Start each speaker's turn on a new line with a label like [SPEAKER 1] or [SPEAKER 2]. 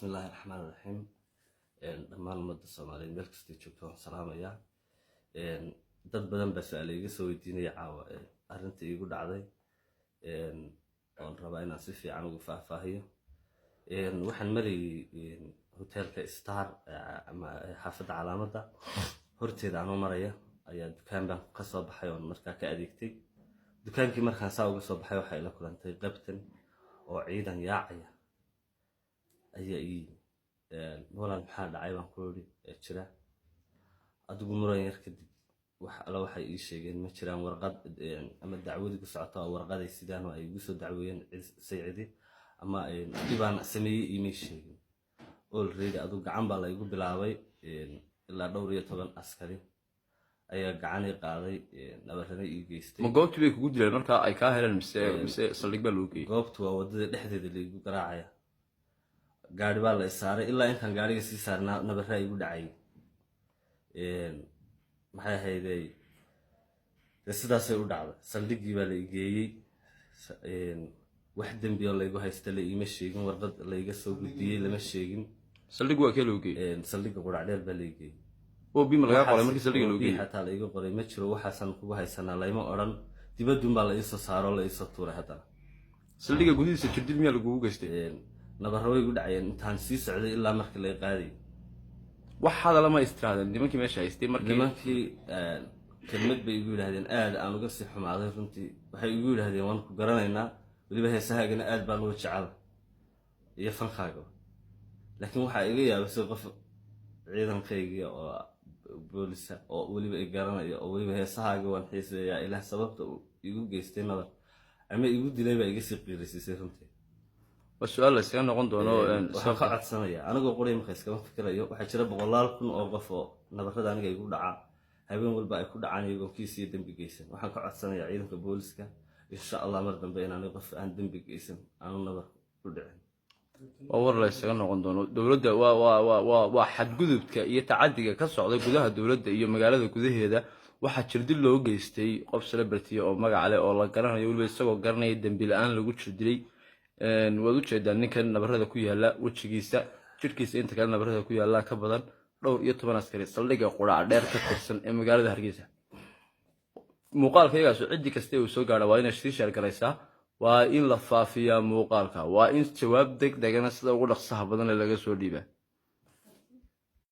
[SPEAKER 1] بسم الله الرحمن الرحيم. دمان umada Soomaaliyeed meel kasta joogto waan salaamayaa. Dad badan baa su'aalo iga soo weydiinaya caawa arrinta igu dhacday. Oon rabaa inaan si fiican ugu faahfaahiyo. Waxaan marayay hotelka Star ama xaafadda Calaamada horteeda aan maraya ayaa dukaan baan ka soo baxay oo markaa ka adeegtay. Dukaankii markaan saa uga soo baxay waxay la kulantay qabtan oo ciidan yaacaya ayaa walaal maxaa dhacay baan ku yiri jira adigu muran yar kadib waxay ii sheegeen ma jiraan warqad ama dacwad ku socota warqad ay sidaan oo ay ugu soo dacweeyeen saycidi ama dibaan sameeyay ii sheegeen already adigu gacan baa la igu bilaabay ilaa dhowr iyo 10 askari ayaa gacan ay qaaday nabarrada ii geystay
[SPEAKER 2] ma goobtii bay kugu dileen marka ay ka heleen mise saldhig baa loo geeyay
[SPEAKER 1] goobtu waa wadada dhexdeeda la igu garaacaya gaari baa la isaaray ilaa intaan gaariga sii saarnaa nabarra igu dhacay maxay hayday sidaasay u dhacday saldhigii baa la igeeyay wax dambi oo la igu haysta la iima sheegin warqad la iga soo gudbiyay lama sheegin
[SPEAKER 2] saldhig waa kee loo geeyay
[SPEAKER 1] saldhiga qurac dheer baa la igeeyay
[SPEAKER 2] oo bima laga qoray markii saldhiga loo geeyay
[SPEAKER 1] xataa la iga qoray ma jiro waxaasan kugu haysanaa layma oran dibadun baa la isoo saaro la isoo tuuray hadana
[SPEAKER 2] saldhiga gudihiisa jirdil miyaa lagu geystay
[SPEAKER 1] nabarro way igu dhacayeen intaan sii socday ilaa markii la qaaday
[SPEAKER 2] wax hada lama istiraadeen nimankii meesha haystay
[SPEAKER 1] nimankii kelmad bay igu yiraahdeen aad aan uga sii xumaaday runtii waxay igu yiraahdeen waan ku garanaynaa waliba heesahaagana aad baan uga jecel iyo fankaaga laakiin waxa iga yaabay qof ciidankayga oo booliska oo waliba ay garanayo oo waliba heesahaaga waan xiiseeyaa ilaa sababta igu geystay nabar ama igu dilay baa iga sii qiirisay runtii
[SPEAKER 2] والسؤال اللي سيانا قندو انو
[SPEAKER 1] ساقعد سنية انا قولي مخيس كمان فكرة waxaa jira boqolaal kun oo qof oo nabarrada aniga igu dhaca habeen walba ay ku dhacaan iyago kiisii dambi geysan waxaan ka codsanayaa ciidanka booliska insha Allah mar dambe inaan qof aan dambi geysan aan nabar ku dhicin
[SPEAKER 2] war la siyaaنا qondoono dawladda waa xadgudubka iyo tacadiga ka socda gudaha dawladda iyo magaalada gudaheeda waxa jirdil loo geystay qof celebrity oo magac leh oo la garanayo waliba isagoo garanaya dambi la'aan lagu jirdilay waad u jeedaan ninkan nabarrada ku yaala wajigiisa jirkiisa inta kale nabarrada ku yaala ka badan dhowr iyo 10 askari saldhiga qurac dheer ka tirsan ee magaalada Hargeysa muuqaalkaygaas cidii kasta oo soo gaara waa in ay share garaysaa waa in la faafiyaa muuqaalka waa in jawaab degdegana sida ugu dhaqsaha badan laga soo dhiibaa